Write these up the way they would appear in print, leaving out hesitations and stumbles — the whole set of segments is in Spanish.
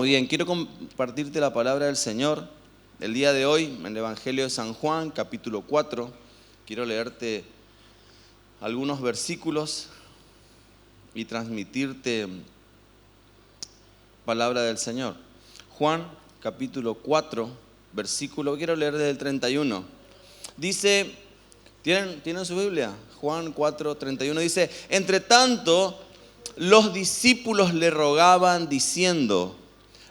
Muy bien, quiero compartirte la palabra del Señor el día de hoy en el Evangelio de San Juan, capítulo 4. Quiero leerte algunos versículos y transmitirte palabra del Señor. Juan, capítulo 4, versículo, quiero leer desde el 31. Dice, ¿tienen su Biblia? Juan 4, 31 dice: entre tanto, los discípulos le rogaban diciendo: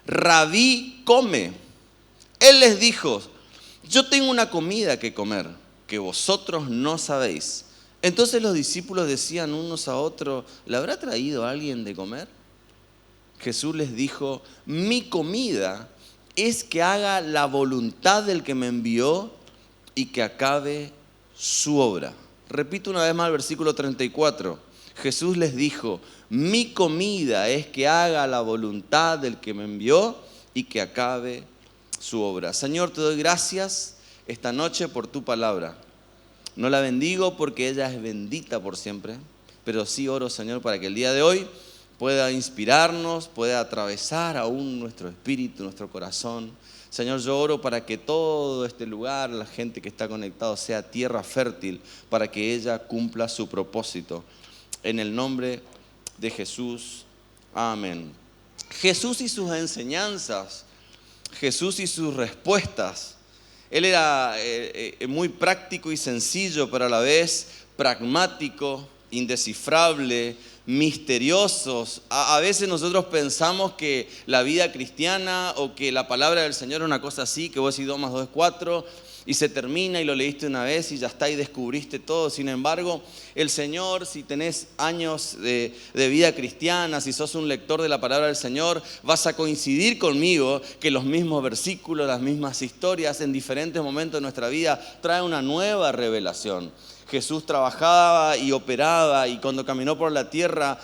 Rabí, come. Él les dijo: yo tengo una comida que comer, que vosotros no sabéis. Entonces los discípulos decían unos a otros: ¿le habrá traído alguien de comer? Jesús les dijo: mi comida es que haga la voluntad del que me envió y que acabe su obra. Repito una vez más el versículo 34. Jesús les dijo: mi comida es que haga la voluntad del que me envió y que acabe su obra. Señor, te doy gracias esta noche por tu palabra. No la bendigo porque ella es bendita por siempre, pero sí oro, Señor, para que el día de hoy pueda inspirarnos, pueda atravesar aún nuestro espíritu, nuestro corazón. Señor, yo oro para que todo este lugar, la gente que está conectado, sea tierra fértil para que ella cumpla su propósito. En el nombre de Jesús, amén. Jesús y sus enseñanzas, Jesús y sus respuestas. Él era muy práctico y sencillo, pero a la vez pragmático, indescifrable, misteriosos. A veces nosotros pensamos que la vida cristiana o que la palabra del Señor es una cosa así, que vos decís 2 más 2 es 4 y se termina y lo leíste una vez y ya está y descubriste todo. Sin embargo, el Señor, si tenés años de vida cristiana, si sos un lector de la palabra del Señor, vas a coincidir conmigo que los mismos versículos, las mismas historias en diferentes momentos de nuestra vida traen una nueva revelación. Jesús trabajaba y operaba y cuando caminó por la tierra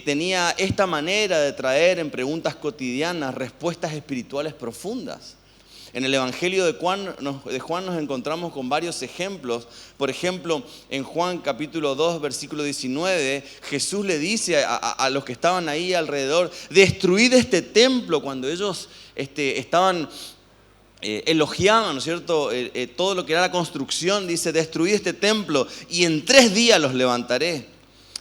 tenía esta manera de traer en preguntas cotidianas respuestas espirituales profundas. En el Evangelio de Juan nos encontramos con varios ejemplos. Por ejemplo, en Juan capítulo 2, versículo 19, Jesús le dice a los que estaban ahí alrededor: destruid este templo. Cuando ellos estaban elogiaban, ¿no es cierto?, todo lo que era la construcción, dice: destruid este templo y en 3 días los levantaré.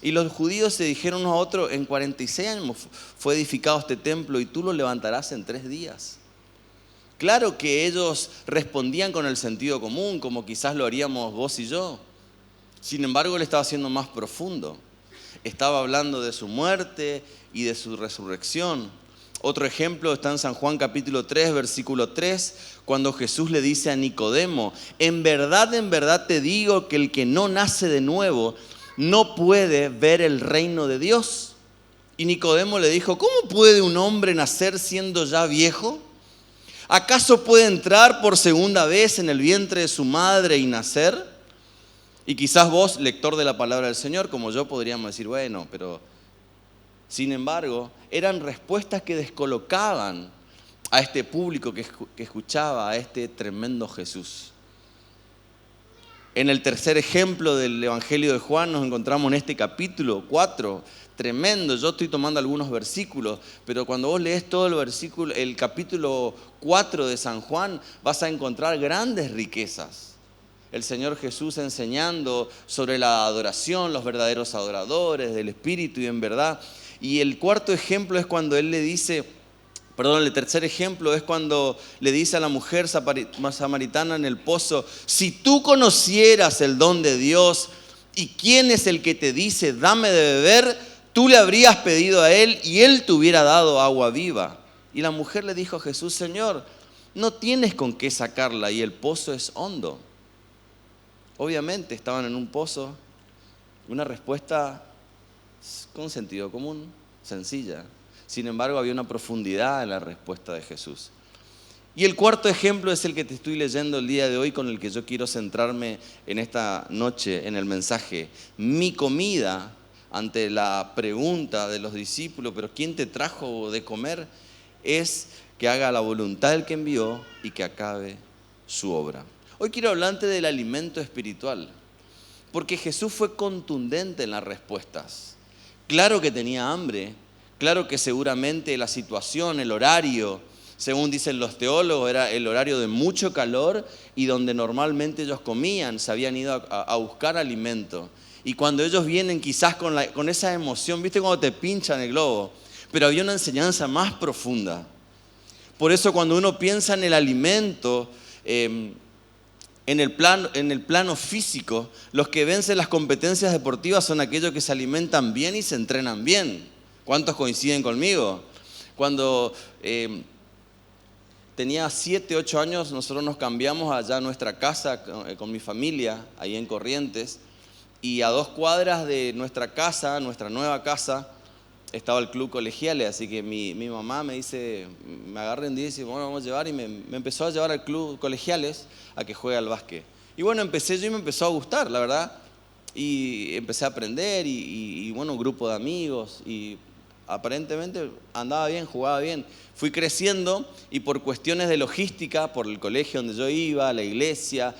Y los judíos se dijeron unos a otros: en 46 años fue edificado este templo y tú lo levantarás en 3 días. Claro que ellos respondían con el sentido común, como quizás lo haríamos vos y yo. Sin embargo, él estaba siendo más profundo. Estaba hablando de su muerte y de su resurrección. Otro ejemplo está en San Juan capítulo 3, versículo 3, cuando Jesús le dice a Nicodemo: en verdad te digo que el que no nace de nuevo no puede ver el reino de Dios. Y Nicodemo le dijo: ¿cómo puede un hombre nacer siendo ya viejo? ¿Acaso puede entrar por segunda vez en el vientre de su madre y nacer? Y quizás vos, lector de la palabra del Señor, como yo, podríamos decir: bueno, pero... Sin embargo, eran respuestas que descolocaban a este público que escuchaba a este tremendo Jesús. En el tercer ejemplo del Evangelio de Juan nos encontramos en este capítulo 4, tremendo. Yo estoy tomando algunos versículos, pero cuando vos lees todo el capítulo 4 de San Juan, vas a encontrar grandes riquezas. El Señor Jesús enseñando sobre la adoración, los verdaderos adoradores del Espíritu y en verdad. Y el cuarto ejemplo es cuando Él le dice... el tercer ejemplo es cuando le dice a la mujer samaritana en el pozo: si tú conocieras el don de Dios y quién es el que te dice dame de beber, tú le habrías pedido a él y él te hubiera dado agua viva. Y la mujer le dijo a Jesús: Señor, no tienes con qué sacarla y el pozo es hondo. Obviamente estaban en un pozo. Una respuesta con sentido común, sencilla. Sin embargo, había una profundidad en la respuesta de Jesús. Y el cuarto ejemplo es el que te estoy leyendo el día de hoy, con el que yo quiero centrarme en esta noche, en el mensaje. Mi comida, ante la pregunta de los discípulos: ¿pero quién te trajo de comer? Es que haga la voluntad del que envió y que acabe su obra. Hoy quiero hablarte del alimento espiritual, porque Jesús fue contundente en las respuestas. Claro que tenía hambre. Claro que seguramente la situación, el horario, según dicen los teólogos, era el horario de mucho calor y donde normalmente ellos comían, se habían ido a buscar alimento. Y cuando ellos vienen quizás con esa emoción, ¿viste cuando te pinchan el globo? Pero había una enseñanza más profunda. Por eso cuando uno piensa en el alimento, en el plano físico, los que vencen las competencias deportivas son aquellos que se alimentan bien y se entrenan bien. ¿Cuántos coinciden conmigo? Cuando tenía 7, 8 años, nosotros nos cambiamos allá a nuestra casa con mi familia, ahí en Corrientes, y a 2 cuadras de nuestra casa, nuestra nueva casa, estaba el club Colegiales, así que mi mamá me dice, me agarra un día y dice, bueno, vamos a llevar, y me empezó a llevar al club Colegiales a que juegue al básquet. Y bueno, empecé yo y me empezó a gustar, la verdad, y empecé a aprender, y bueno, un grupo de amigos, y aparentemente andaba bien, jugaba bien. Fui creciendo y por cuestiones de logística, por el colegio donde yo iba, la iglesia,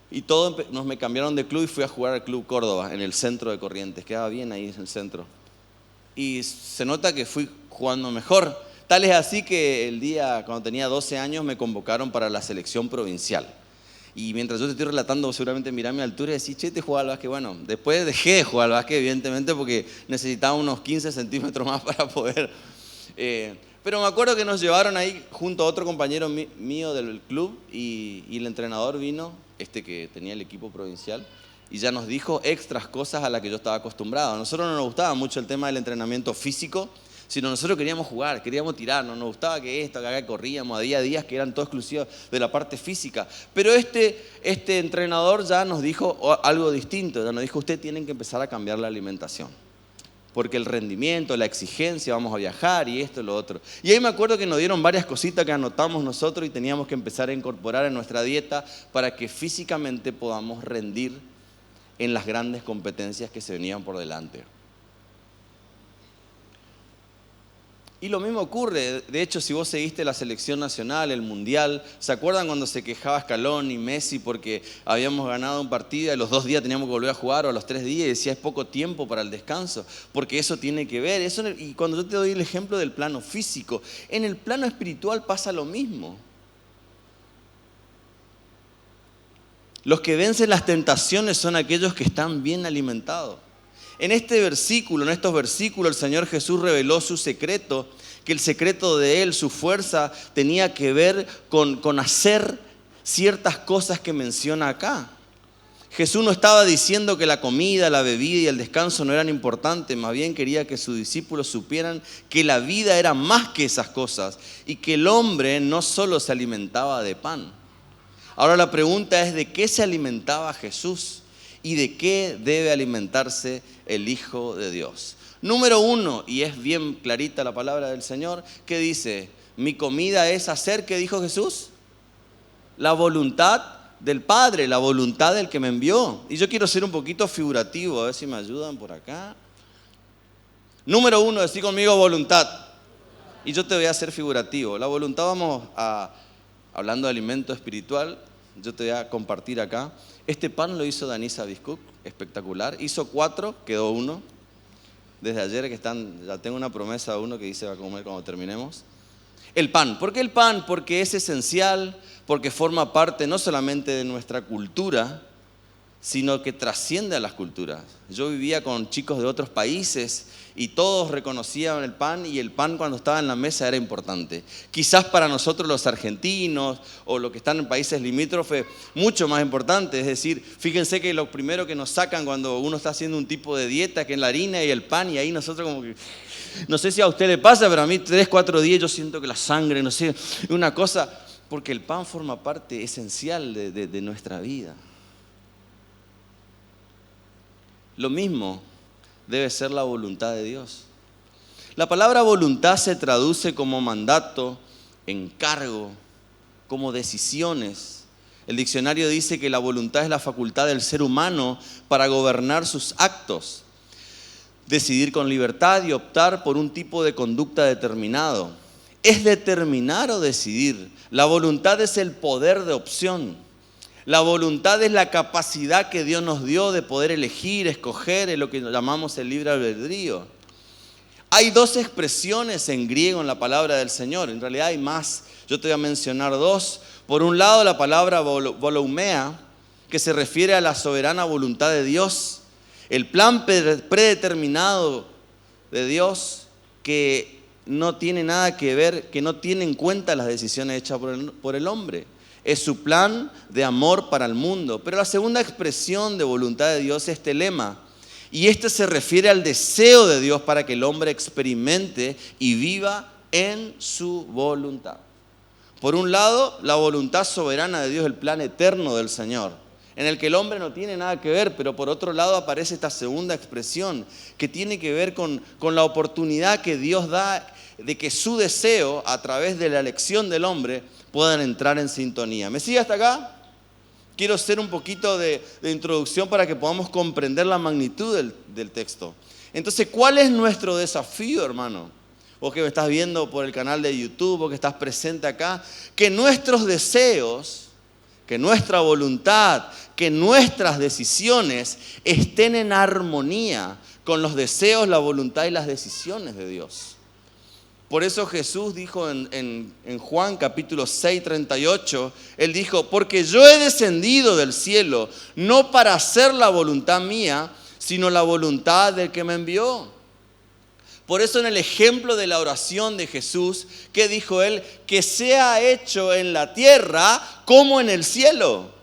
y todo, me cambiaron de club y fui a jugar al Club Córdoba, en el centro de Corrientes, quedaba bien ahí en el centro. Y se nota que fui jugando mejor. Tal es así que el día, cuando tenía 12 años, me convocaron para la selección provincial. Y mientras yo te estoy relatando, seguramente mirá a mi altura y decís, che, te jugaba al básquet. Bueno, después dejé de jugar al básquet, evidentemente, porque necesitaba unos 15 centímetros más para poder. Pero me acuerdo que nos llevaron ahí junto a otro compañero mío del club y el entrenador vino, que tenía el equipo provincial, y ya nos dijo extras cosas a las que yo estaba acostumbrado. A nosotros no nos gustaba mucho el tema del entrenamiento físico, sino nosotros queríamos jugar, queríamos tirar, no nos gustaba que acá corríamos, había días que eran todo exclusivos de la parte física. Pero este entrenador ya nos dijo algo distinto, ya nos dijo, ustedes tienen que empezar a cambiar la alimentación. Porque el rendimiento, la exigencia, vamos a viajar y esto y lo otro. Y ahí me acuerdo que nos dieron varias cositas que anotamos nosotros y teníamos que empezar a incorporar en nuestra dieta para que físicamente podamos rendir en las grandes competencias que se venían por delante. Y lo mismo ocurre, de hecho, si vos seguiste la selección nacional, el mundial, ¿se acuerdan cuando se quejaba Scaloni y Messi porque habíamos ganado un partido y a los 2 días teníamos que volver a jugar o a los 3 días y decía es poco tiempo para el descanso? Porque eso tiene que ver, y cuando yo te doy el ejemplo del plano físico, en el plano espiritual pasa lo mismo. Los que vencen las tentaciones son aquellos que están bien alimentados. En estos versículos, el Señor Jesús reveló su secreto, que el secreto de Él, su fuerza, tenía que ver con hacer ciertas cosas que menciona acá. Jesús no estaba diciendo que la comida, la bebida y el descanso no eran importantes, más bien quería que sus discípulos supieran que la vida era más que esas cosas y que el hombre no solo se alimentaba de pan. Ahora la pregunta es, ¿de qué se alimentaba Jesús? ¿Y de qué debe alimentarse el Hijo de Dios? Número 1, y es bien clarita la palabra del Señor, que dice, mi comida es hacer, ¿qué dijo Jesús? La voluntad del Padre, la voluntad del que me envió. Y yo quiero ser un poquito figurativo, a ver si me ayudan por acá. Número 1, decí conmigo voluntad. Y yo te voy a hacer figurativo. La voluntad, hablando de alimento espiritual, yo te voy a compartir acá. Este pan lo hizo Danisa Biscook, espectacular. Hizo 4, quedó 1. Desde ayer ya tengo una promesa de uno que dice va a comer cuando terminemos. El pan. ¿Por qué el pan? Porque es esencial, porque forma parte no solamente de nuestra cultura, sino que trasciende a las culturas. Yo vivía con chicos de otros países y todos reconocían el pan y el pan cuando estaba en la mesa era importante. Quizás para nosotros los argentinos o los que están en países limítrofes, mucho más importante. Es decir, fíjense que lo primero que nos sacan cuando uno está haciendo un tipo de dieta, que es la harina y el pan, y ahí nosotros como que... No sé si a usted le pasa, pero a mí 3, 4 días yo siento que la sangre, no sé, una cosa... Porque el pan forma parte esencial de nuestra vida. Lo mismo debe ser la voluntad de Dios. La palabra voluntad se traduce como mandato, encargo, como decisiones. El diccionario dice que la voluntad es la facultad del ser humano para gobernar sus actos, decidir con libertad y optar por un tipo de conducta determinado. Es determinar o decidir. La voluntad es el poder de opción. La voluntad es la capacidad que Dios nos dio de poder elegir, escoger, en lo que llamamos el libre albedrío. Hay dos expresiones en griego en la palabra del Señor. En realidad hay más. Yo te voy a mencionar dos. Por un lado, la palabra voloumea, que se refiere a la soberana voluntad de Dios. El plan predeterminado de Dios que no tiene nada que ver, que no tiene en cuenta las decisiones hechas por el hombre. Es su plan de amor para el mundo. Pero la segunda expresión de voluntad de Dios es telema. Y este se refiere al deseo de Dios para que el hombre experimente y viva en su voluntad. Por un lado, la voluntad soberana de Dios, el plan eterno del Señor, en el que el hombre no tiene nada que ver, pero por otro lado aparece esta segunda expresión que tiene que ver con la oportunidad que Dios da de que su deseo, a través de la elección del hombre, puedan entrar en sintonía. ¿Me sigue hasta acá? Quiero hacer un poquito de introducción para que podamos comprender la magnitud del texto. Entonces, ¿cuál es nuestro desafío, hermano? Vos que me estás viendo por el canal de YouTube, vos que estás presente acá, que nuestros deseos, que nuestra voluntad, que nuestras decisiones estén en armonía con los deseos, la voluntad y las decisiones de Dios. Por eso Jesús dijo en Juan capítulo 6, 38, Él dijo, porque yo he descendido del cielo, no para hacer la voluntad mía, sino la voluntad del que me envió. Por eso en el ejemplo de la oración de Jesús, ¿qué dijo Él? Que sea hecho en la tierra como en el cielo.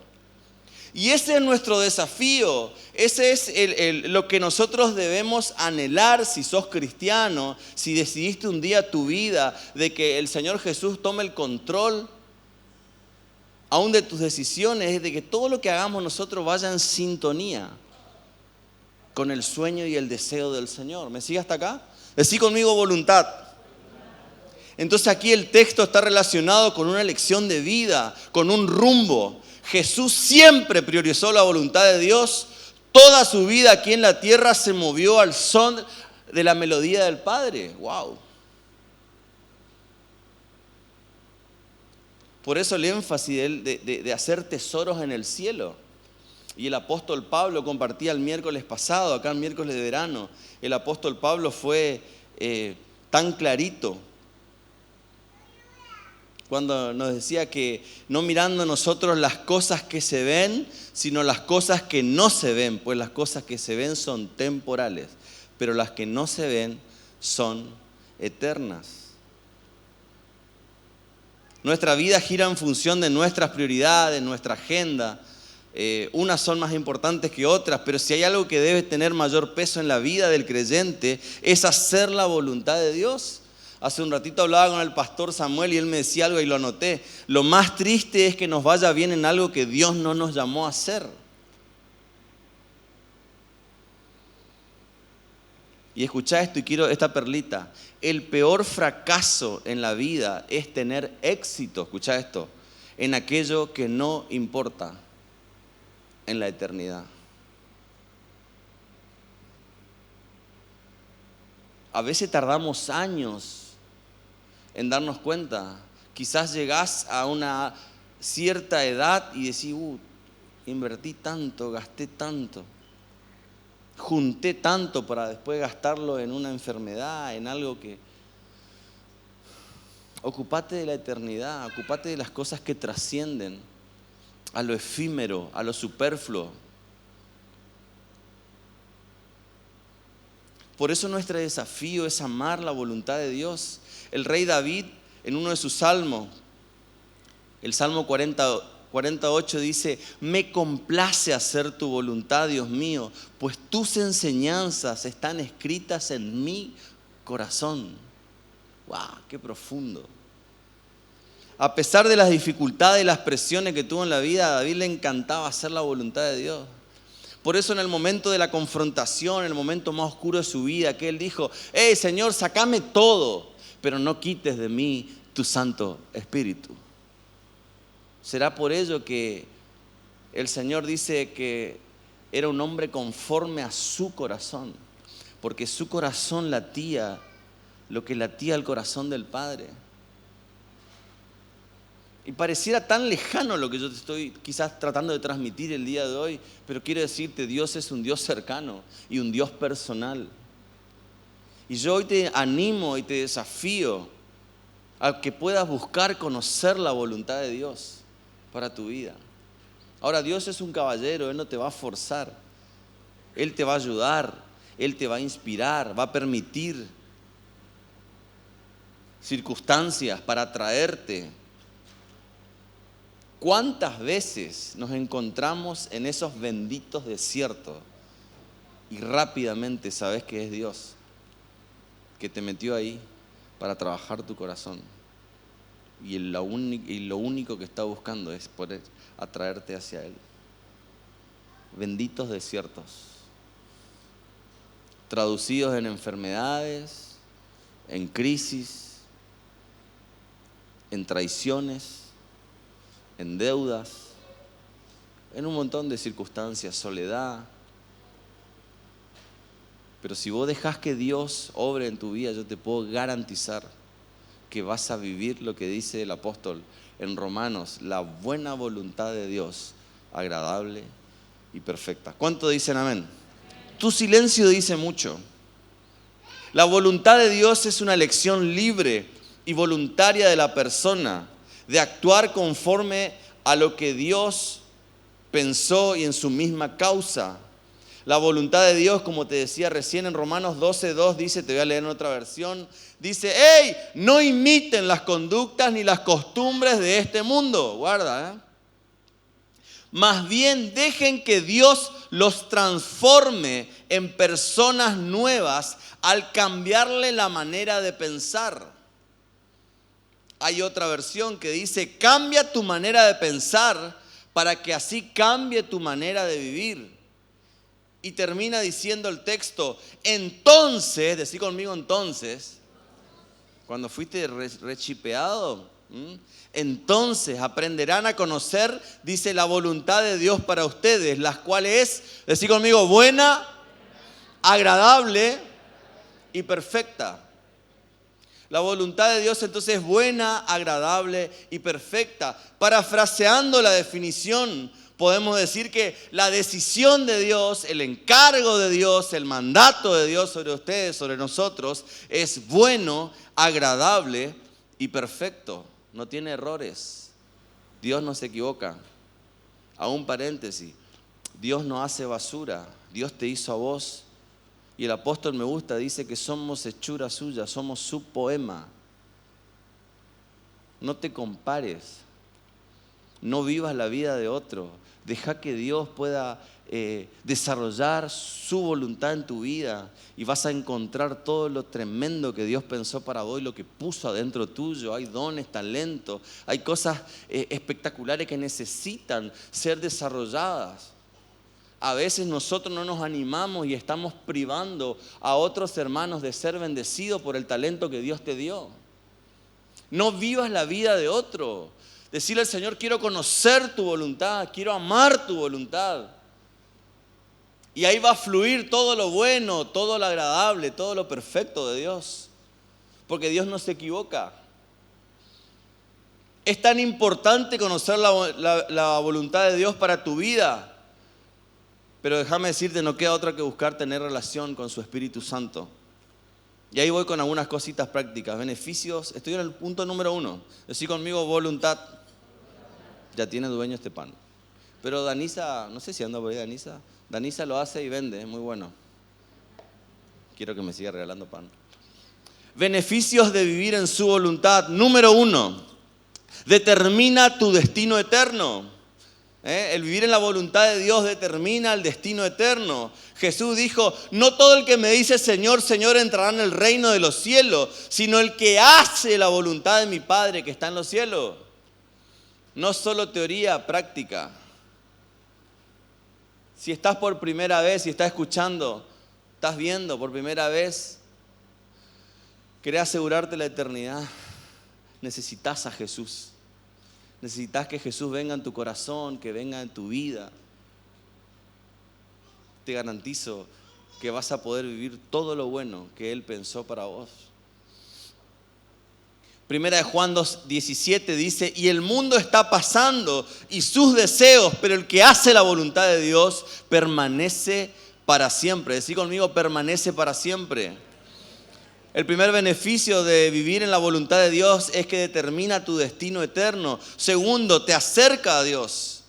Y ese es nuestro desafío, ese es lo que nosotros debemos anhelar si sos cristiano, si decidiste un día tu vida de que el Señor Jesús tome el control aún de tus decisiones, de que todo lo que hagamos nosotros vaya en sintonía con el sueño y el deseo del Señor. ¿Me sigue hasta acá? Decí conmigo voluntad. Entonces aquí el texto está relacionado con una elección de vida, con un rumbo. Jesús siempre priorizó la voluntad de Dios. Toda su vida aquí en la tierra se movió al son de la melodía del Padre. ¡Wow! Por eso el énfasis de hacer tesoros en el cielo. Y el apóstol Pablo compartía el miércoles pasado, acá el miércoles de verano. El apóstol Pablo fue tan clarito cuando nos decía que no mirando nosotros las cosas que se ven, sino las cosas que no se ven, pues las cosas que se ven son temporales, pero las que no se ven son eternas. Nuestra vida gira en función de nuestras prioridades, nuestra agenda. Unas son más importantes que otras, pero si hay algo que debe tener mayor peso en la vida del creyente, es hacer la voluntad de Dios. Hace un ratito hablaba con el pastor Samuel y él me decía algo y lo anoté. Lo más triste es que nos vaya bien en algo que Dios no nos llamó a hacer. Y escuchá esto y quiero esta perlita. El peor fracaso en la vida es tener éxito, escuchá esto, en aquello que no importa en la eternidad. A veces tardamos años en darnos cuenta. Quizás llegás a una cierta edad y decís, invertí tanto, gasté tanto, junté tanto para después gastarlo en una enfermedad, en algo que... Ocupate de la eternidad, ocupate de las cosas que trascienden a lo efímero, a lo superfluo. Por eso nuestro desafío es amar la voluntad de Dios. El rey David, en uno de sus salmos, el Salmo 48 dice, me complace hacer tu voluntad, Dios mío, pues tus enseñanzas están escritas en mi corazón. ¡Wow! ¡Qué profundo! A pesar de las dificultades y las presiones que tuvo en la vida, a David le encantaba hacer la voluntad de Dios. Por eso en el momento de la confrontación, en el momento más oscuro de su vida, que él dijo, Señor, sácame todo, pero no quites de mí tu Santo Espíritu. Será por ello que el Señor dice que era un hombre conforme a su corazón, porque su corazón latía lo que latía el corazón del Padre. Y pareciera tan lejano lo que yo te estoy quizás tratando de transmitir el día de hoy, pero quiero decirte, Dios es un Dios cercano y un Dios personal. Y yo hoy te animo y te desafío a que puedas buscar conocer la voluntad de Dios para tu vida. Ahora, Dios es un caballero, Él no te va a forzar. Él te va a ayudar, Él te va a inspirar, va a permitir circunstancias para atraerte. ¿Cuántas veces nos encontramos en esos benditos desiertos y rápidamente sabes que es Dios que te metió ahí para trabajar tu corazón? Y lo único que está buscando es poder atraerte hacia Él. Benditos desiertos, traducidos en enfermedades, en crisis, en traiciones, en deudas, en un montón de circunstancias, soledad. Pero si vos dejás que Dios obre en tu vida, yo te puedo garantizar que vas a vivir lo que dice el apóstol en Romanos, la buena voluntad de Dios, agradable y perfecta. ¿Cuánto dicen amén? Tu silencio dice mucho. La voluntad de Dios es una elección libre y voluntaria de la persona de actuar conforme a lo que Dios pensó y en su misma causa. La voluntad de Dios, como te decía recién en Romanos 12:2, dice, te voy a leer en otra versión, dice, ¡hey! No imiten las conductas ni las costumbres de este mundo. Guarda, Más bien dejen que Dios los transforme en personas nuevas al cambiarle la manera de pensar. Hay otra versión que dice, cambia tu manera de pensar para que así cambie tu manera de vivir. Y termina diciendo el texto, entonces, decí conmigo entonces, cuando fuiste rechipeado, entonces aprenderán a conocer, dice, la voluntad de Dios para ustedes, las cuales es, decí conmigo, buena, agradable y perfecta. La voluntad de Dios entonces es buena, agradable y perfecta. Parafraseando la definición, podemos decir que la decisión de Dios, el encargo de Dios, el mandato de Dios sobre ustedes, sobre nosotros, es bueno, agradable y perfecto. No tiene errores. Dios no se equivoca. A un paréntesis, Dios no hace basura. Dios te hizo a vos. Y el apóstol me gusta, dice que somos hechura suya, somos su poema. No te compares. No vivas la vida de otro. Deja que Dios pueda desarrollar su voluntad en tu vida y vas a encontrar todo lo tremendo que Dios pensó para vos y lo que puso adentro tuyo. Hay dones, talentos, hay cosas espectaculares que necesitan ser desarrolladas. A veces nosotros no nos animamos y estamos privando a otros hermanos de ser bendecidos por el talento que Dios te dio. No vivas la vida de otro. Decirle al Señor, quiero conocer tu voluntad, quiero amar tu voluntad. Y ahí va a fluir todo lo bueno, todo lo agradable, todo lo perfecto de Dios. Porque Dios no se equivoca. Es tan importante conocer la voluntad de Dios para tu vida. Pero déjame decirte, no queda otra que buscar tener relación con su Espíritu Santo. Y ahí voy con algunas cositas prácticas, beneficios. Estoy en el punto número 1. Decí conmigo, voluntad. Ya tiene dueño este pan. Pero Danisa, no sé si anda por ahí Danisa. Danisa lo hace y vende, es muy bueno. Quiero que me siga regalando pan. Beneficios de vivir en su voluntad. Número 1, determina tu destino eterno. El vivir en la voluntad de Dios determina el destino eterno. Jesús dijo, no todo el que me dice Señor, Señor entrará en el reino de los cielos, sino el que hace la voluntad de mi Padre que está en los cielos. No solo teoría, práctica. Si estás por primera vez, si estás escuchando, estás viendo por primera vez, querés asegurarte la eternidad, necesitas a Jesús. Necesitas que Jesús venga en tu corazón, que venga en tu vida. Te garantizo que vas a poder vivir todo lo bueno que Él pensó para vos. Primera de Juan 2:17 dice, y el mundo está pasando y sus deseos, pero el que hace la voluntad de Dios permanece para siempre. Decí conmigo, permanece para siempre. El primer beneficio de vivir en la voluntad de Dios es que determina tu destino eterno. Segundo, te acerca a Dios.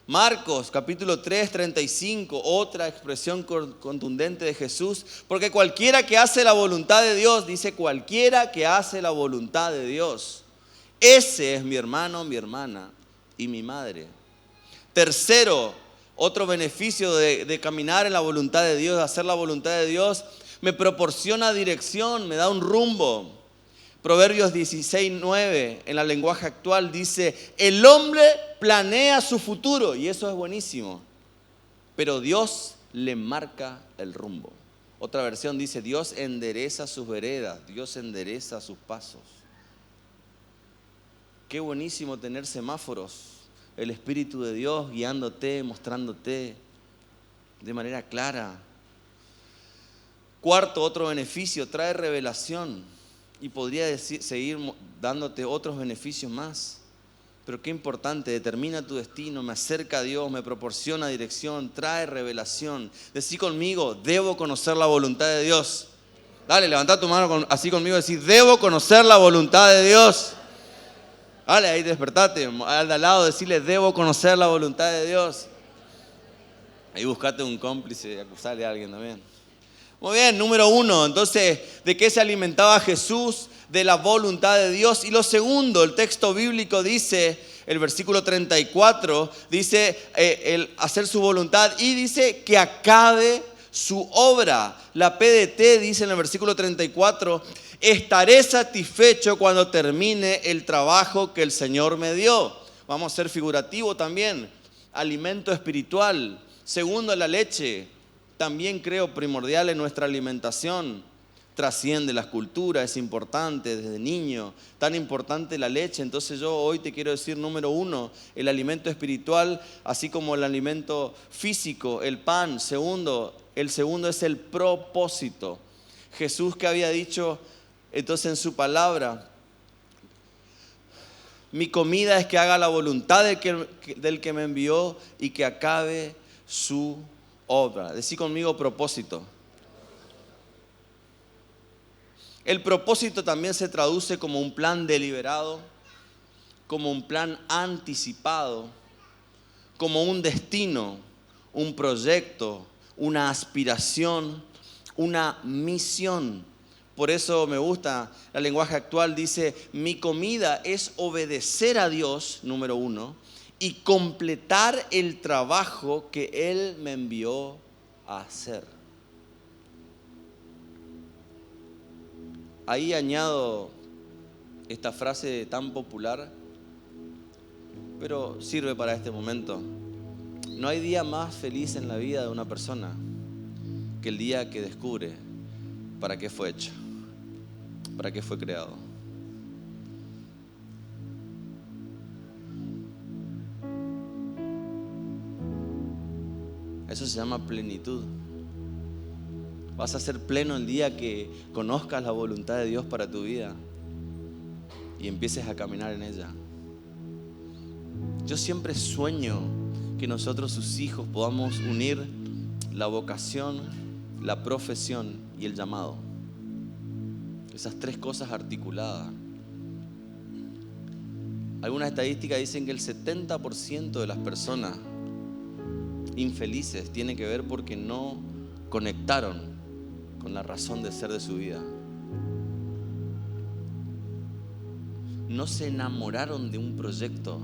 Marcos capítulo 3, 35, otra expresión contundente de Jesús. Porque cualquiera que hace la voluntad de Dios, dice cualquiera que hace la voluntad de Dios, ese es mi hermano, mi hermana y mi madre. Tercero, otro beneficio de caminar en la voluntad de Dios, de hacer la voluntad de Dios, me proporciona dirección, me da un rumbo. Proverbios 16:9 en la lenguaje actual dice, el hombre planea su futuro, y eso es buenísimo, pero Dios le marca el rumbo. Otra versión dice, Dios endereza sus veredas, Dios endereza sus pasos. Qué buenísimo tener semáforos, el Espíritu de Dios guiándote, mostrándote de manera clara. Cuarto, otro beneficio, trae revelación. Y podría seguir dándote otros beneficios más. Pero qué importante, determina tu destino, me acerca a Dios, me proporciona dirección, trae revelación. Decí conmigo, debo conocer la voluntad de Dios. Dale, levanta tu mano así conmigo y decí, debo conocer la voluntad de Dios. Dale, ahí despertate, al de al lado decirle, debo conocer la voluntad de Dios. Ahí buscate un cómplice y acusarle a alguien también. Muy bien, número 1, entonces, ¿de qué se alimentaba Jesús? De la voluntad de Dios. Y lo segundo, el texto bíblico dice, el versículo 34, dice el hacer su voluntad y dice que acabe su obra. La PDT dice en el versículo 34, estaré satisfecho cuando termine el trabajo que el Señor me dio. Vamos a ser figurativo también, alimento espiritual. Segundo, la leche. También creo primordial en nuestra alimentación, trasciende las culturas, es importante desde niño, tan importante la leche. Entonces yo hoy te quiero decir, número 1, el alimento espiritual, así como el alimento físico, el pan. El segundo es el propósito. Jesús que había dicho entonces en su palabra, mi comida es que haga la voluntad del que me envió y que acabe su obra. Decí conmigo propósito. El propósito también se traduce como un plan deliberado, como un plan anticipado, como un destino, un proyecto, una aspiración, una misión. Por eso me gusta, el lenguaje actual dice, mi comida es obedecer a Dios, número 1, y completar el trabajo que Él me envió a hacer. Ahí añado esta frase tan popular, pero sirve para este momento. No hay día más feliz en la vida de una persona que el día que descubre para qué fue hecho, para qué fue creado. Eso se llama plenitud. Vas a ser pleno el día que conozcas la voluntad de Dios para tu vida y empieces a caminar en ella. Yo siempre sueño que nosotros, sus hijos, podamos unir la vocación, la profesión y el llamado. Esas 3 cosas articuladas. Algunas estadísticas dicen que el 70% de las personas infelices tienen que ver porque no conectaron con la razón de ser de su vida. No se enamoraron de un proyecto.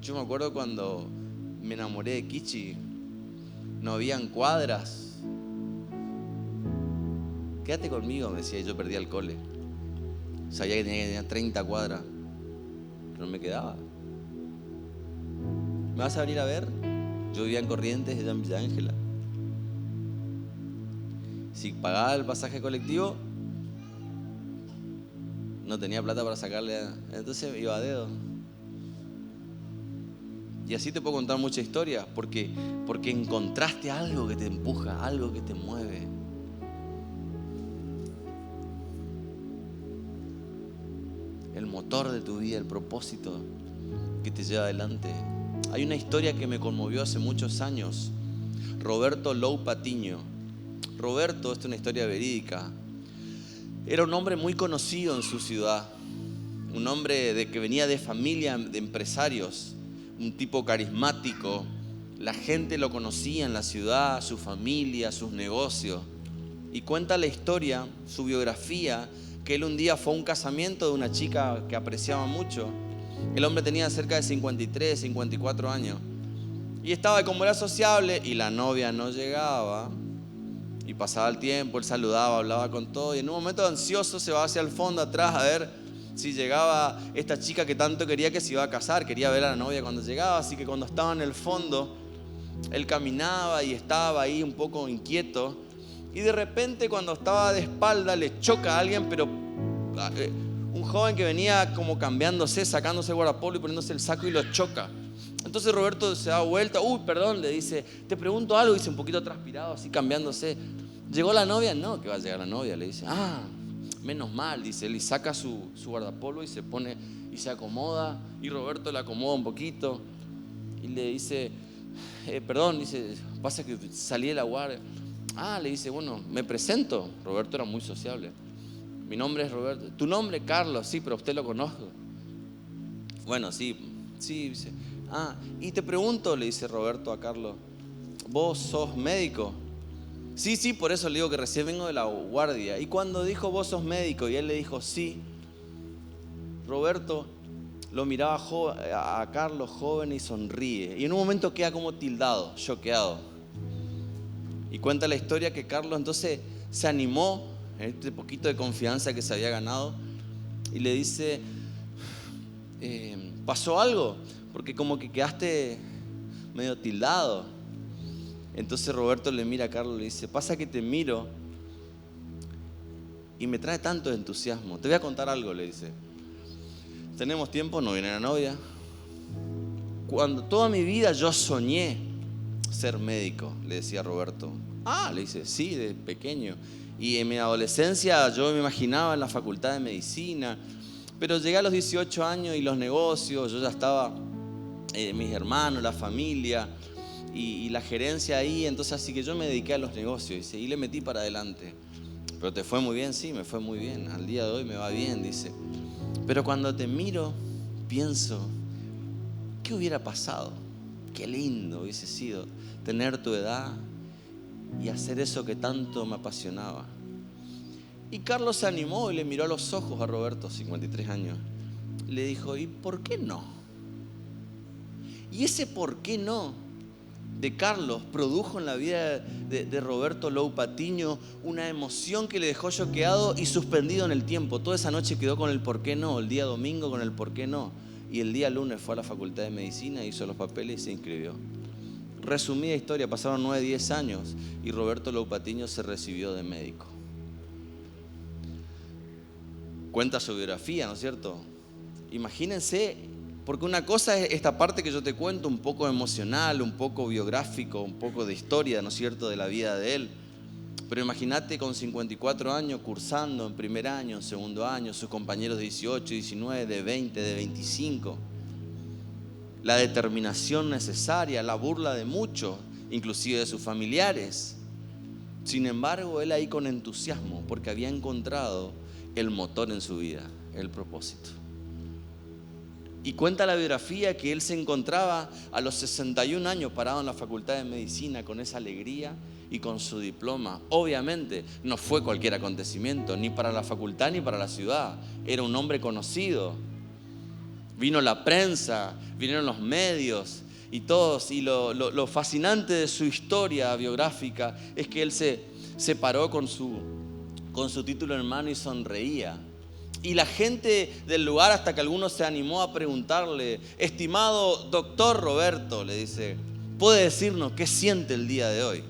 Yo me acuerdo cuando me enamoré de Kichi, no habían cuadras. Quédate conmigo, me decía, y yo perdía el cole. Sabía que tenía 30 cuadras, pero no me quedaba. ¿Me vas a venir a ver? Yo vivía en Corrientes, ella en Villa Ángela. Si pagaba el pasaje colectivo, no tenía plata para sacarle. Entonces iba a dedo. Y así te puedo contar muchas historias, porque encontraste algo que te empuja, algo que te mueve. El motor de tu vida, el propósito que te lleva adelante. Hay una historia que me conmovió hace muchos años. Roberto Lou Patiño Roberto, esta es una historia verídica, era un hombre muy conocido en su ciudad, un hombre que venía de familia de empresarios, un tipo carismático. La gente lo conocía en la ciudad, su familia, sus negocios. Y cuenta la historia, su biografía, que él un día fue a un casamiento de una chica que apreciaba mucho. El hombre tenía cerca de 53, 54 años. Y estaba, como era sociable, y la novia no llegaba. Y pasaba el tiempo, él saludaba, hablaba con todo. Y en un momento ansioso se va hacia el fondo atrás a ver si llegaba esta chica que tanto quería, que se iba a casar. Quería ver a la novia cuando llegaba. Así que cuando estaba en el fondo, él caminaba y estaba ahí un poco inquieto. Y de repente, cuando estaba de espalda, le choca a alguien, pero un joven que venía como cambiándose, sacándose el guardapolvo y poniéndose el saco, y lo choca. Entonces Roberto se da vuelta. Uy, perdón, le dice, te pregunto algo. Dice, un poquito transpirado, así cambiándose. ¿Llegó la novia? No, que va a llegar la novia. Le dice, menos mal, dice él. Y saca su guardapolvo y se pone y se acomoda. Y Roberto le acomoda un poquito. Y le dice, perdón, dice, pasa que salí de la guardia. Le dice, bueno, me presento. Roberto era muy sociable. Mi nombre es Roberto. ¿Tu nombre? Carlos. Sí, pero usted lo conozco. Bueno, sí, dice. Y te pregunto, le dice Roberto a Carlos, ¿vos sos médico? Sí, por eso le digo que recién vengo de la guardia. Y cuando dijo, vos sos médico, y él le dijo, sí, Roberto lo miraba a Carlos joven y sonríe. Y en un momento queda como tildado, choqueado. Y cuenta la historia que Carlos entonces se animó en este poquito de confianza que se había ganado y le dice, ¿pasó algo? Porque como que quedaste medio tildado. Entonces Roberto le mira a Carlos y le dice, pasa que te miro y me trae tanto entusiasmo. Te voy a contar algo, le dice. Tenemos tiempo, no viene la novia. Cuando toda mi vida yo soñé ser médico, le decía Roberto. Le dice, sí, de pequeño. Y en mi adolescencia yo me imaginaba en la facultad de medicina, pero llegué a los 18 años y los negocios, yo ya estaba, mis hermanos, la familia y la gerencia ahí, entonces así que yo me dediqué a los negocios, dice, y le metí para adelante. Pero te fue muy bien, sí, me fue muy bien, al día de hoy me va bien, dice. Pero cuando te miro, pienso, ¿qué hubiera pasado? Qué lindo hubiese sido tener tu edad y hacer eso que tanto me apasionaba. Y Carlos se animó y le miró a los ojos a Roberto, 53 años. Le dijo, ¿y por qué no? Y ese por qué no de Carlos produjo en la vida de Roberto Lou Patiño una emoción que le dejó choqueado y suspendido en el tiempo. Toda esa noche quedó con el por qué no, el día domingo con el por qué no. Y el día lunes fue a la facultad de medicina, hizo los papeles y se inscribió. Resumida historia, pasaron 9, 10 años y Roberto Lou Patiño se recibió de médico. Cuenta su biografía, ¿no es cierto? Imagínense, porque una cosa es esta parte que yo te cuento, un poco emocional, un poco biográfico, un poco de historia, ¿no es cierto?, de la vida de él. Pero imagínate con 54 años cursando en primer año, en segundo año, sus compañeros de 18, 19, de 20, de 25. La determinación necesaria, la burla de muchos, inclusive de sus familiares. Sin embargo, él ahí con entusiasmo, porque había encontrado el motor en su vida, el propósito. Y cuenta la biografía que él se encontraba a los 61 años parado en la facultad de medicina con esa alegría y con su diploma. Obviamente no fue cualquier acontecimiento, ni para la facultad ni para la ciudad. Era un hombre conocido. Vino la prensa, vinieron los medios y todos. Y lo fascinante de su historia biográfica es que él se paró con su título en mano y sonreía. Y la gente del lugar, hasta que alguno se animó a preguntarle, estimado doctor Roberto, le dice, ¿puede decirnos qué siente el día de hoy?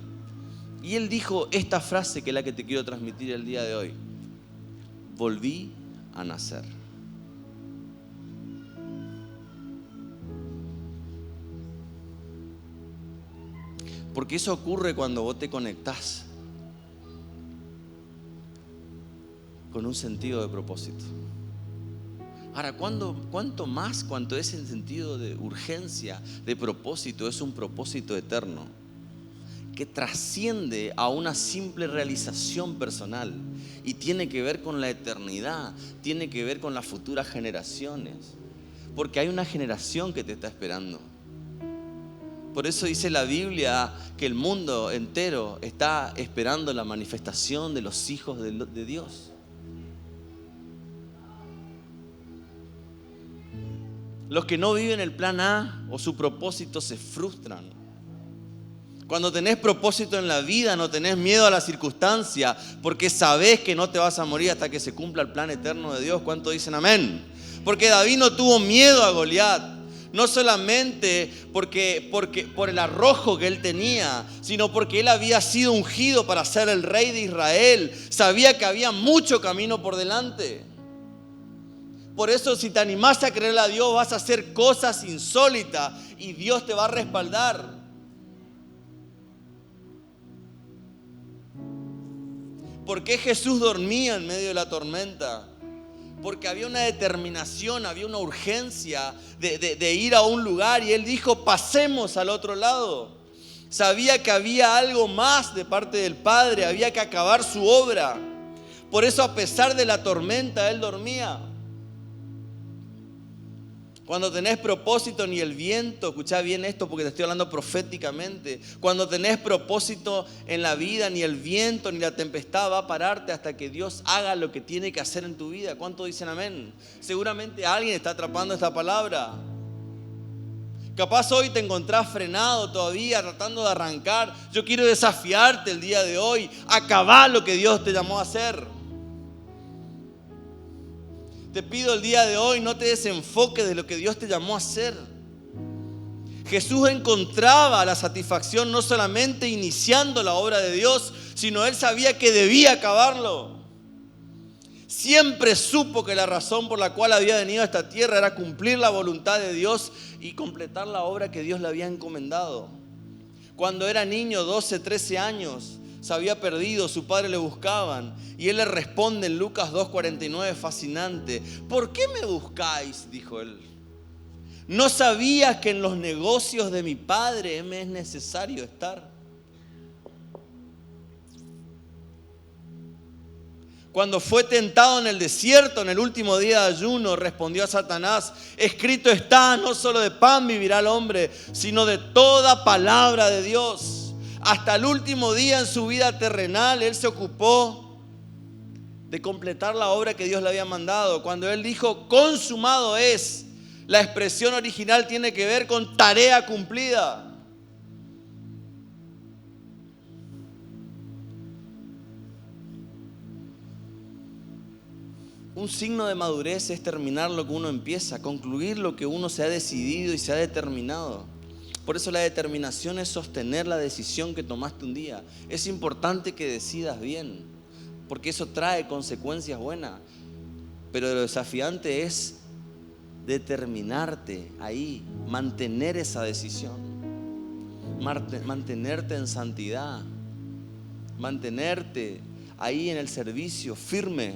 Y él dijo esta frase que es la que te quiero transmitir el día de hoy. Volví a nacer. Porque eso ocurre cuando vos te conectás con un sentido de propósito. Ahora, cuanto ese sentido de urgencia, de propósito, es un propósito eterno, que trasciende a una simple realización personal y tiene que ver con la eternidad, tiene que ver con las futuras generaciones, porque hay una generación que te está esperando. Por eso dice la Biblia que el mundo entero está esperando la manifestación de los hijos de Dios. Los que no viven el plan A o su propósito se frustran. Cuando tenés propósito en la vida, no tenés miedo a la circunstancia, porque sabés que no te vas a morir hasta que se cumpla el plan eterno de Dios. ¿Cuántos dicen amén? Porque David no tuvo miedo a Goliat. No solamente por el arrojo que él tenía, sino porque él había sido ungido para ser el rey de Israel. Sabía que había mucho camino por delante. Por eso, si te animás a creerle a Dios, vas a hacer cosas insólitas y Dios te va a respaldar. ¿Por qué Jesús dormía en medio de la tormenta? Porque había una determinación, había una urgencia de ir a un lugar, y él dijo: pasemos al otro lado. Sabía que había algo más de parte del Padre, había que acabar su obra. Por eso, a pesar de la tormenta, él dormía. Cuando tenés propósito, ni el viento, escuchá bien esto porque te estoy hablando proféticamente. Cuando tenés propósito en la vida, ni el viento ni la tempestad va a pararte hasta que Dios haga lo que tiene que hacer en tu vida. ¿Cuántos dicen amén? Seguramente alguien está atrapando esta palabra. Capaz hoy te encontrás frenado todavía, tratando de arrancar. Yo quiero desafiarte el día de hoy. Acabá lo que Dios te llamó a hacer. Te pido el día de hoy, no te desenfoques de lo que Dios te llamó a hacer. Jesús encontraba la satisfacción no solamente iniciando la obra de Dios, sino él sabía que debía acabarlo. Siempre supo que la razón por la cual había venido a esta tierra era cumplir la voluntad de Dios y completar la obra que Dios le había encomendado. Cuando era niño, 12, 13 años, se había perdido, su padre le buscaban, y él le responde en Lucas 2:49, fascinante: ¿por qué me buscáis?, dijo él. ¿No sabías que en los negocios de mi padre me es necesario estar? Cuando fue tentado en el desierto, en el último día de ayuno, respondió a Satanás: escrito está, no solo de pan vivirá el hombre, sino de toda palabra de Dios. Hasta el último día en su vida terrenal, él se ocupó de completar la obra que Dios le había mandado. Cuando él dijo consumado es, la expresión original tiene que ver con tarea cumplida. Un signo de madurez es terminar lo que uno empieza, concluir lo que uno se ha decidido y se ha determinado. Por eso la determinación es sostener la decisión que tomaste un día. Es importante que decidas bien, porque eso trae consecuencias buenas. Pero lo desafiante es determinarte ahí, mantener esa decisión, mantenerte en santidad, mantenerte ahí en el servicio, firme.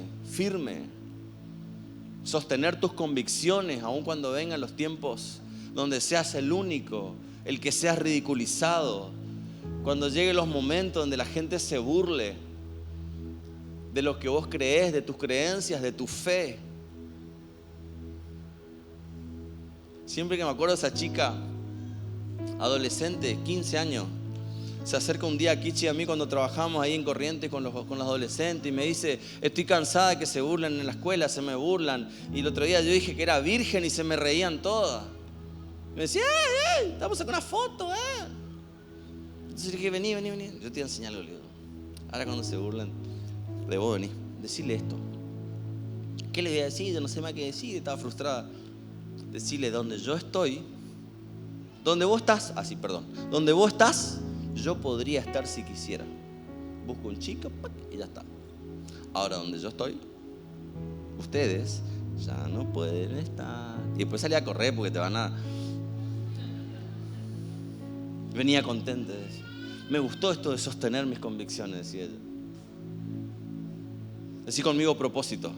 Sostener tus convicciones aun cuando vengan los tiempos donde seas el único, el que seas ridiculizado. Cuando lleguen los momentos donde la gente se burle de lo que vos crees, de tus creencias, de tu fe. Siempre que me acuerdo de esa chica, adolescente, 15 años, se acerca un día a Kichi a mí cuando trabajamos ahí en Corrientes con los adolescentes y me dice: estoy cansada de que se burlen en la escuela, se me burlan. Y el otro día yo dije que era virgen y se me reían todas. Me decía: vamos a sacar una foto, Entonces dije: vení, yo te voy a enseñar algo. Ahora cuando se burlan de vos, vení, decirle esto. ¿Qué le voy a decir? Yo no sé más qué decir, estaba frustrada. Decirle: donde yo estoy, donde vos estás, donde vos estás, yo podría estar si quisiera. Busco un chico y ya está. Ahora donde yo estoy, ustedes ya no pueden estar. Y después salí a correr porque te van a... Venía contenta de eso. Me gustó esto de sostener mis convicciones, decía ella. Decí conmigo: propósito.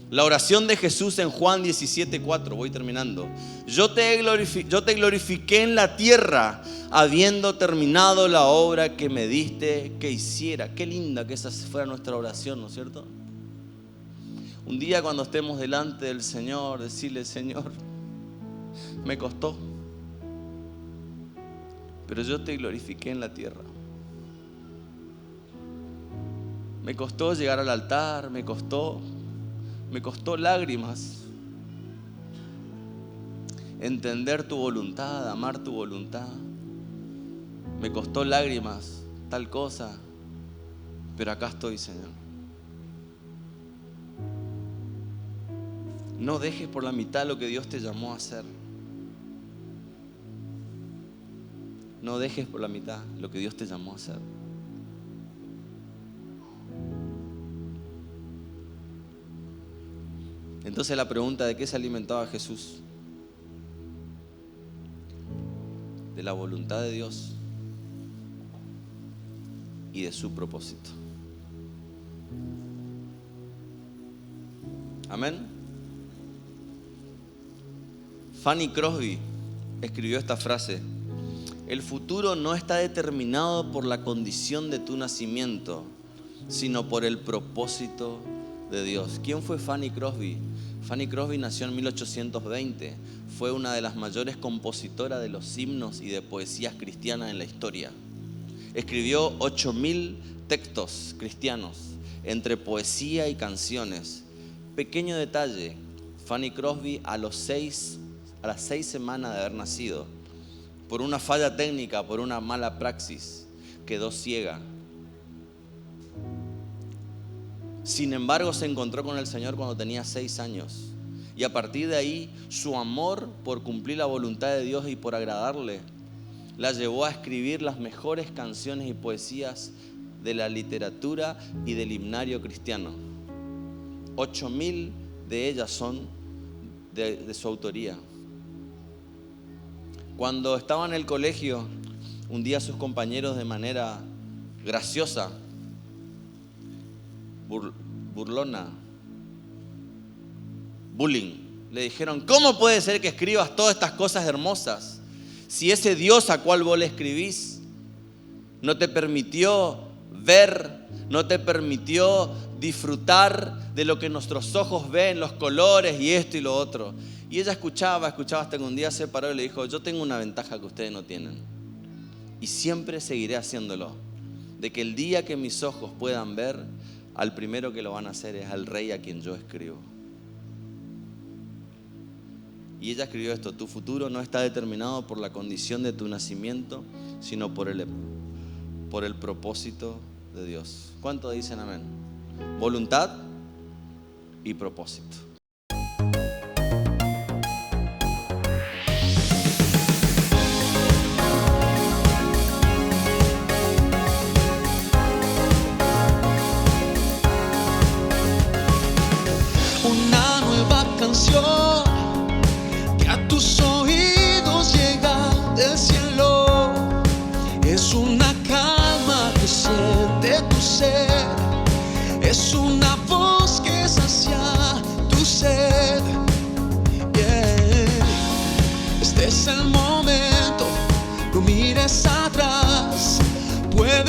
La oración de Jesús en Juan 17:4, voy terminando. Yo te glorifiqué en la tierra, habiendo terminado la obra que me diste que hiciera. Qué linda que esa fuera nuestra oración, ¿no es cierto? Un día cuando estemos delante del Señor, decirle: Señor, me costó, pero yo te glorifiqué en la tierra. Me costó llegar al altar, me costó lágrimas, entender tu voluntad, amar tu voluntad. Me costó lágrimas, tal cosa, pero acá estoy, Señor. No dejes por la mitad lo que Dios te llamó a hacer. No dejes por la mitad lo que Dios te llamó a hacer. Entonces la pregunta: ¿de qué se alimentaba Jesús? De la voluntad de Dios y de su propósito. Amén. Fanny Crosby escribió esta frase: el futuro no está determinado por la condición de tu nacimiento, sino por el propósito de Dios. ¿Quién fue Fanny Crosby? Fanny Crosby nació en 1820. Fue una de las mayores compositoras de los himnos y de poesías cristianas en la historia. Escribió 8.000 textos cristianos entre poesía y canciones. Pequeño detalle: Fanny Crosby a las 6 semanas de haber nacido, por una falla técnica, por una mala praxis, quedó ciega. Sin embargo, se encontró con el Señor cuando tenía 6 años. Y a partir de ahí, su amor por cumplir la voluntad de Dios y por agradarle, la llevó a escribir las mejores canciones y poesías de la literatura y del himnario cristiano. 8.000 de ellas son de su autoría. Cuando estaba en el colegio, un día sus compañeros, de manera graciosa, burlona, bullying, le dijeron: ¿cómo puede ser que escribas todas estas cosas hermosas si ese Dios a cual vos le escribís no te permitió ver, no te permitió disfrutar de lo que nuestros ojos ven, los colores y esto y lo otro? Y ella escuchaba hasta que un día se paró y le dijo: yo tengo una ventaja que ustedes no tienen, y siempre seguiré haciéndolo, de que el día que mis ojos puedan ver, al primero que lo van a hacer es al Rey a quien yo escribo. Y ella escribió esto: tu futuro no está determinado por la condición de tu nacimiento, sino por el propósito de Dios. ¿Cuánto dicen amén? Voluntad y propósito. Una nueva canción que a tus oídos llega del cielo. Es una calma que siente tu ser. Es una voz que sacia tu sed. Yeah. Este es el momento, no mires atrás. Puedes